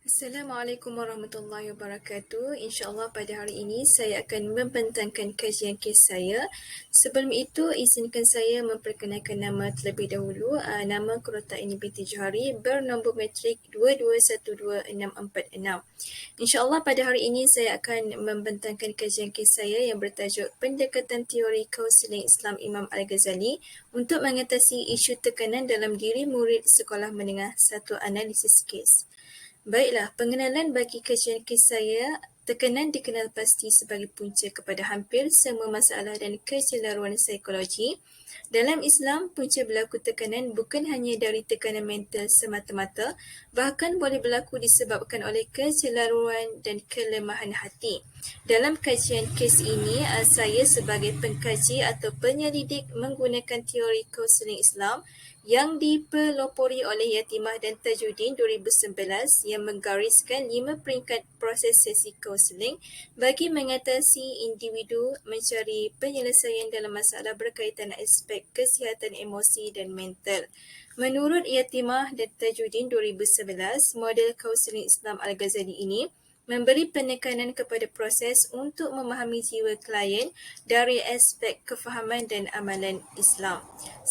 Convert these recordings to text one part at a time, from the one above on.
Assalamualaikum warahmatullahi wabarakatuh. InsyaAllah pada hari ini saya akan membentangkan kajian kes saya. Sebelum itu, izinkan saya memperkenalkan nama terlebih dahulu. Nama Quratain binti Johari bernombor matrik 22126646. InsyaAllah pada hari ini saya akan membentangkan kajian kes saya yang bertajuk Pendekatan Teori Kaunseling Islam Imam Al-Ghazali untuk mengatasi isu tekanan dalam diri murid sekolah menengah 1 analisis kes. Baiklah, pengenalan bagi kajian kes saya. Tekanan dikenal pasti sebagai punca kepada hampir semua masalah dan kecelaruan psikologi. Dalam Islam, punca berlaku tekanan bukan hanya dari tekanan mental semata-mata, bahkan boleh berlaku disebabkan oleh kecelaruan dan kelemahan hati. Dalam kajian kes ini, saya sebagai pengkaji atau penyelidik menggunakan teori kaunseling Islam yang dipelopori oleh Yatimah dan Tajuddin 2011 yang menggariskan 5 peringkat proses sesi kaunseling bagi mengatasi individu mencari penyelesaian dalam masalah berkaitan aspek kesihatan emosi dan mental. Menurut Yatimah dan Tajuddin 2011, model kaunseling Islam Al-Ghazali ini memberi penekanan kepada proses untuk memahami jiwa klien dari aspek kefahaman dan amalan Islam.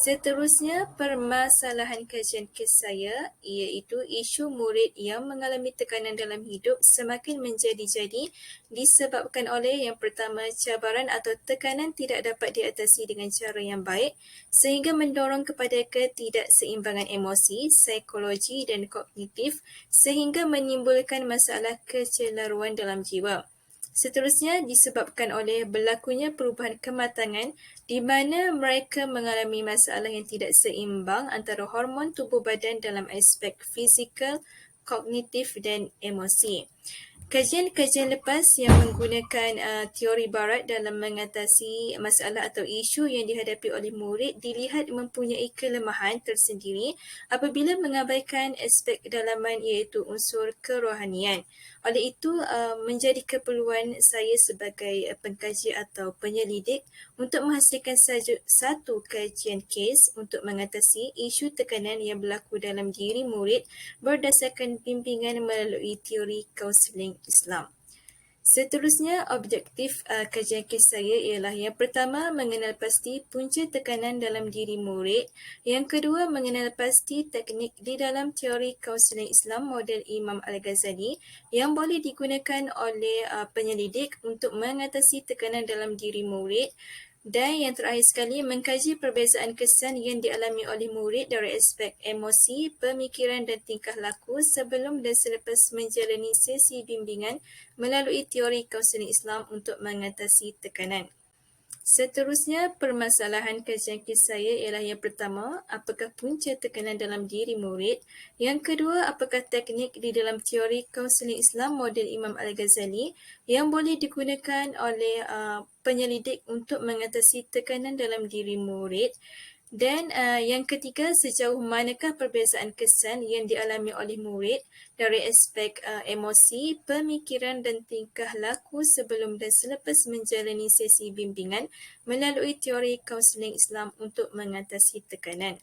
Seterusnya, permasalahan kajian kes saya iaitu isu murid yang mengalami tekanan dalam hidup semakin menjadi-jadi disebabkan oleh yang pertama, cabaran atau tekanan tidak dapat diatasi dengan cara yang baik sehingga mendorong kepada ketidakseimbangan emosi, psikologi dan kognitif sehingga menimbulkan masalah kecelaruan dalam jiwa. Seterusnya disebabkan oleh berlakunya perubahan kematangan di mana mereka mengalami masalah yang tidak seimbang antara hormon tubuh badan dalam aspek fizikal, kognitif dan emosi. Kajian-kajian lepas yang menggunakan teori barat dalam mengatasi masalah atau isu yang dihadapi oleh murid dilihat mempunyai kelemahan tersendiri apabila mengabaikan aspek kedalaman iaitu unsur kerohanian. Oleh itu, menjadi keperluan saya sebagai pengkaji atau penyelidik untuk menghasilkan satu kajian kes untuk mengatasi isu tekanan yang berlaku dalam diri murid berdasarkan bimbingan melalui teori kaunseling Islam. Seterusnya, objektif kajian kes saya ialah yang pertama, mengenal pasti punca tekanan dalam diri murid. Yang kedua, mengenal pasti teknik di dalam teori kaunseling Islam model Imam Al-Ghazali yang boleh digunakan oleh penyelidik untuk mengatasi tekanan dalam diri murid. Dan yang terakhir sekali, mengkaji perbezaan kesan yang dialami oleh murid dari aspek emosi, pemikiran dan tingkah laku sebelum dan selepas menjalani sesi bimbingan melalui teori kaunseling Islam untuk mengatasi tekanan. Seterusnya, permasalahan kajian kes saya ialah yang pertama, apakah punca tekanan dalam diri murid? Yang kedua, apakah teknik di dalam teori kaunseling Islam model Imam Al-Ghazali yang boleh digunakan oleh penyelidik untuk mengatasi tekanan dalam diri murid? Dan yang ketiga, sejauh manakah perbezaan kesan yang dialami oleh murid dari aspek emosi, pemikiran dan tingkah laku sebelum dan selepas menjalani sesi bimbingan melalui teori kaunseling Islam untuk mengatasi tekanan.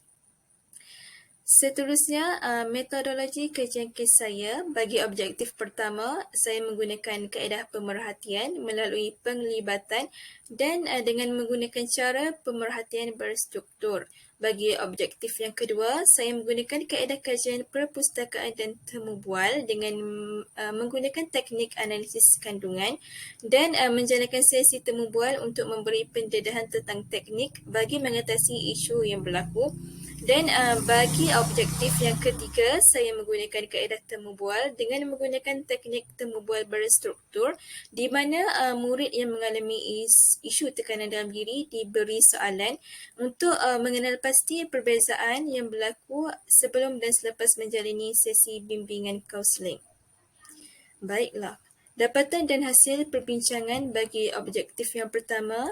Seterusnya, metodologi kajian kes saya. Bagi objektif pertama, saya menggunakan kaedah pemerhatian melalui penglibatan dan dengan menggunakan cara pemerhatian berstruktur. Bagi objektif yang kedua, saya menggunakan kaedah kajian perpustakaan dan temu bual dengan menggunakan teknik analisis kandungan dan menjalankan sesi temu bual untuk memberi pendedahan tentang teknik bagi mengatasi isu yang berlaku. Dan bagi objektif yang ketiga, saya menggunakan kaedah temu bual dengan menggunakan teknik temu bual berstruktur di mana murid yang mengalami isu tekanan dalam diri diberi soalan untuk mengenal pasti perbezaan yang berlaku sebelum dan selepas menjalani sesi bimbingan kaunseling. Baiklah, dapatan dan hasil perbincangan bagi objektif yang pertama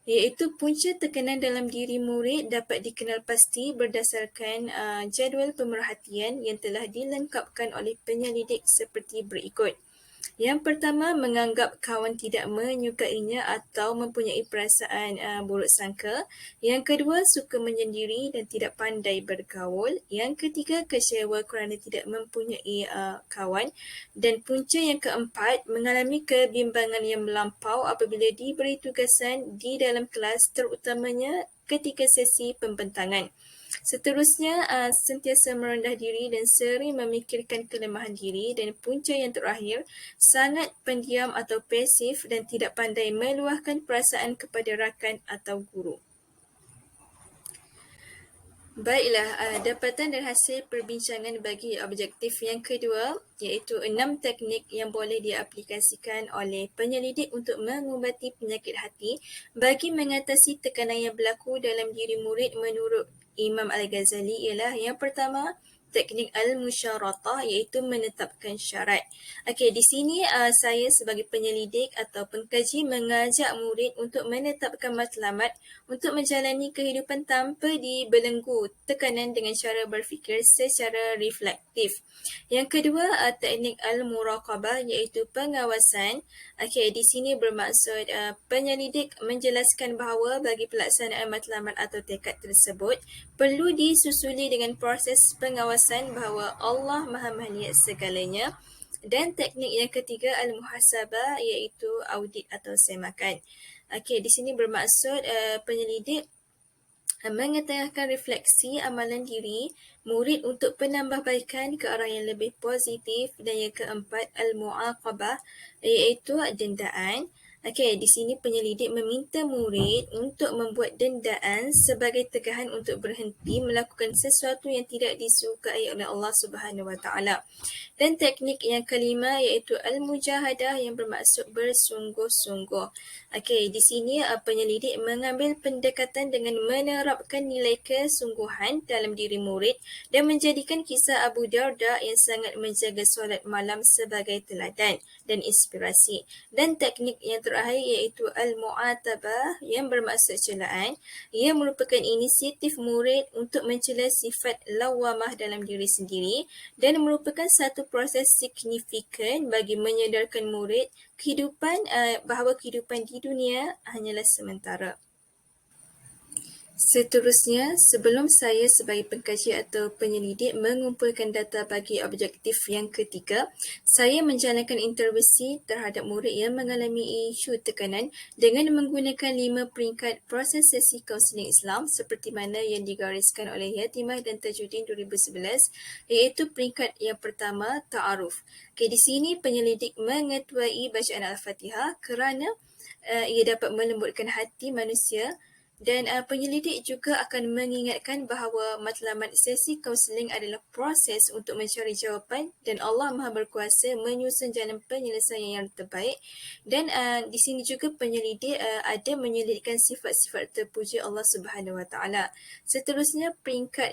iaitu punca tekanan dalam diri murid dapat dikenal pasti berdasarkan jadual pemerhatian yang telah dilengkapkan oleh penyelidik seperti berikut. Yang pertama, menganggap kawan tidak menyukainya atau mempunyai perasaan buruk sangka. Yang kedua, suka menyendiri dan tidak pandai bergaul. Yang ketiga, kecewa kerana tidak mempunyai kawan. Dan punca yang keempat, mengalami kebimbangan yang melampau apabila diberi tugasan di dalam kelas, terutamanya ketika sesi pembentangan. Seterusnya, sentiasa merendah diri dan sering memikirkan kelemahan diri. Dan punca yang terakhir, sangat pendiam atau pasif dan tidak pandai meluahkan perasaan kepada rakan atau guru. Baiklah, dapatan dan hasil perbincangan bagi objektif yang kedua iaitu 6 teknik yang boleh diaplikasikan oleh penyelidik untuk mengubati penyakit hati bagi mengatasi tekanan yang berlaku dalam diri murid menurut Imam Al-Ghazali ialah yang pertama, teknik al-musyaratah iaitu menetapkan syarat. Okey, di sini saya sebagai penyelidik atau pengkaji mengajak murid untuk menetapkan matlamat untuk menjalani kehidupan tanpa dibelenggu tekanan dengan cara berfikir secara reflektif. Yang kedua, teknik al-muraqabah iaitu pengawasan. Okey, di sini bermaksud penyelidik menjelaskan bahawa bagi pelaksanaan matlamat atau tekad tersebut perlu disusuli dengan proses pengawasan bahawa Allah Maha melihat segalanya. Dan teknik yang ketiga al-muhasabah iaitu audit atau semakan. Okey, di sini bermaksud penyelidik mengetengahkan refleksi amalan diri murid untuk penambahbaikan ke arah yang lebih positif. Dan yang keempat, al-muaqabah iaitu dendaan. Okey, di sini penyelidik meminta murid untuk membuat dendaan sebagai tegahan untuk berhenti melakukan sesuatu yang tidak disukai oleh Allah Subhanahu Wa Taala. Dan teknik yang kelima iaitu al-mujahadah yang bermaksud bersungguh-sungguh. Okey, di sini penyelidik mengambil pendekatan dengan menerapkan nilai kesungguhan dalam diri murid dan menjadikan kisah Abu Darda yang sangat menjaga solat malam sebagai teladan dan inspirasi. Dan teknik yang terakhir iaitu al-mu'atabah yang bermaksud celaan. Ia merupakan inisiatif murid untuk mencela sifat lawamah dalam diri sendiri dan merupakan satu proses signifikan bagi menyedarkan murid bahawa kehidupan di dunia hanyalah sementara. Seterusnya, sebelum saya sebagai pengkaji atau penyelidik mengumpulkan data bagi objektif yang ketiga, saya menjalankan intervensi terhadap murid yang mengalami isu tekanan dengan menggunakan 5 peringkat proses sesi kaunseling Islam seperti mana yang digariskan oleh Yatimah dan Tajuddin 2011, iaitu peringkat yang pertama, ta'aruf. Okay, di sini penyelidik mengetuai bacaan Al-Fatihah kerana ia dapat melembutkan hati manusia. Dan penyelidik juga akan mengingatkan bahawa matlamat sesi kaunseling adalah proses untuk mencari jawapan dan Allah Maha Berkuasa menyusun jalan penyelesaian yang terbaik. Dan di sini juga penyelidik ada menyelidikkan sifat-sifat terpuji Allah Subhanahu Wa Taala. Seterusnya peringkat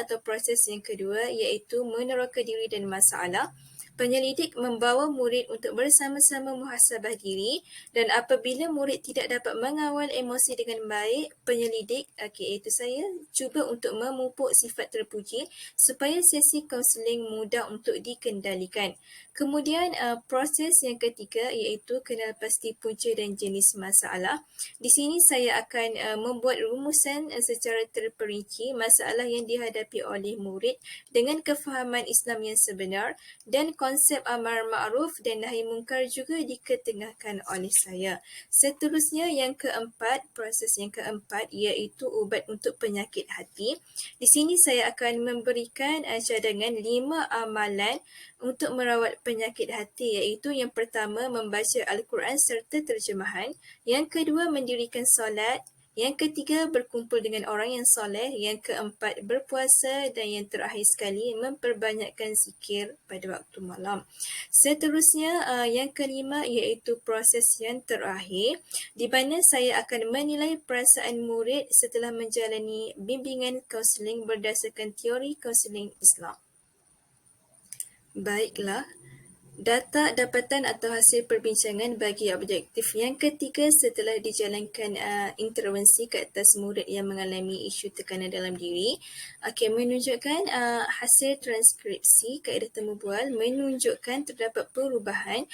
atau proses yang kedua iaitu meneroka diri dan masalah. Penyelidik membawa murid untuk bersama-sama muhasabah diri dan apabila murid tidak dapat mengawal emosi dengan baik, penyelidik, iaitu saya, cuba untuk memupuk sifat terpuji supaya sesi kaunseling mudah untuk dikendalikan. Kemudian proses yang ketiga iaitu kenal pasti punca dan jenis masalah. Di sini saya akan membuat rumusan secara terperinci masalah yang dihadapi oleh murid dengan kefahaman Islam yang sebenar dan konsep amar ma'ruf dan nahi mungkar juga diketengahkan oleh saya. Seterusnya proses yang keempat iaitu ubat untuk penyakit hati. Di sini saya akan memberikan cadangan 5 amalan untuk merawat penyakit hati iaitu yang pertama membaca Al-Quran serta terjemahan, yang kedua mendirikan solat, yang ketiga berkumpul dengan orang yang soleh, yang keempat berpuasa dan yang terakhir sekali memperbanyakkan zikir pada waktu malam. Seterusnya yang kelima iaitu proses yang terakhir di mana saya akan menilai perasaan murid setelah menjalani bimbingan kaunseling berdasarkan teori kaunseling Islam. Baiklah, Data, dapatan atau hasil perbincangan bagi objektif. Yang ketiga, setelah dijalankan intervensi ke atas murid yang mengalami isu tekanan dalam diri, menunjukkan hasil transkripsi kaedah temu bual menunjukkan terdapat perubahan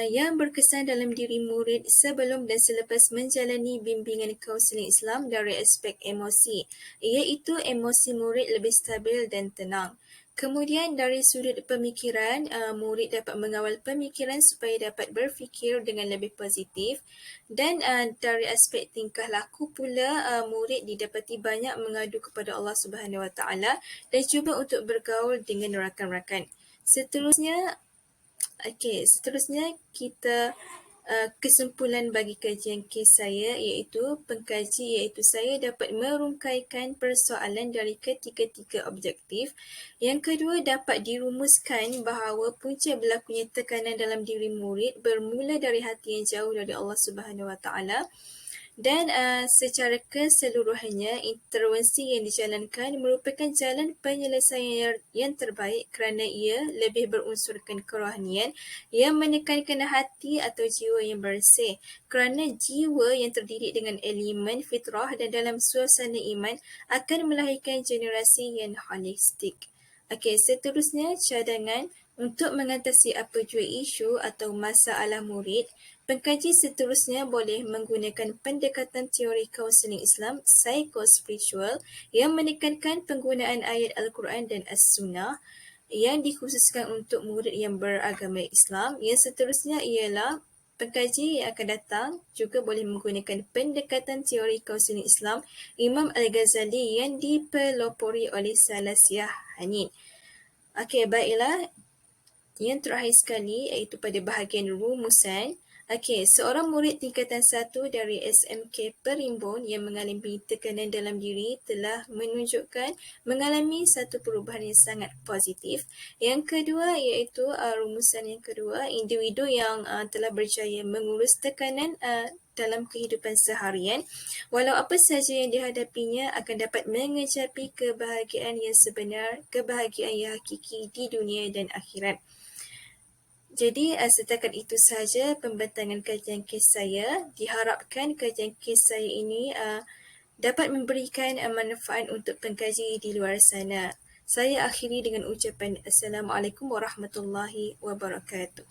yang berkesan dalam diri murid sebelum dan selepas menjalani bimbingan kaunseling Islam dari aspek emosi, iaitu emosi murid lebih stabil dan tenang. Kemudian dari sudut pemikiran, murid dapat mengawal pemikiran supaya dapat berfikir dengan lebih positif, dan dari aspek tingkah laku pula, murid didapati banyak mengadu kepada Allah Subhanahu Wa Taala dan cuba untuk bergaul dengan rakan-rakan. Seterusnya kita kesimpulan bagi kajian kes saya iaitu pengkaji iaitu saya dapat merungkaikan persoalan dari ketiga-tiga objektif. Yang kedua, dapat dirumuskan bahawa punca berlakunya tekanan dalam diri murid bermula dari hati yang jauh dari Allah Subhanahu Wa Taala. Dan secara keseluruhannya, intervensi yang dijalankan merupakan jalan penyelesaian yang terbaik kerana ia lebih berunsurkan kerohanian yang menekankan hati atau jiwa yang bersih. Kerana jiwa yang terdidik dengan elemen fitrah dan dalam suasana iman akan melahirkan generasi yang holistik. Seterusnya cadangan untuk mengatasi apa jua isu atau masalah murid. Pengkaji seterusnya boleh menggunakan pendekatan teori kaunseling Islam psikospiritual yang menekankan penggunaan ayat Al-Quran dan As-Sunnah yang dikhususkan untuk murid yang beragama Islam. Yang seterusnya ialah pengkaji yang akan datang juga boleh menggunakan pendekatan teori kaunseling Islam Imam Al-Ghazali yang dipelopori oleh Salasiah Hanin. Baiklah. Yang terakhir sekali iaitu pada bahagian rumusan. Seorang murid tingkatan 1 dari SMK Perimbun yang mengalami tekanan dalam diri telah menunjukkan mengalami satu perubahan yang sangat positif. Yang kedua iaitu rumusan yang kedua, individu yang telah berjaya mengurus tekanan dalam kehidupan seharian, walau apa sahaja yang dihadapinya akan dapat mengecapi kebahagiaan yang sebenar, kebahagiaan yang hakiki di dunia dan akhirat. Jadi setakat itu sahaja pembentangan kajian kes saya. Diharapkan kajian kes saya ini dapat memberikan manfaat untuk pengkaji di luar sana. Saya akhiri dengan ucapan Assalamualaikum warahmatullahi wabarakatuh.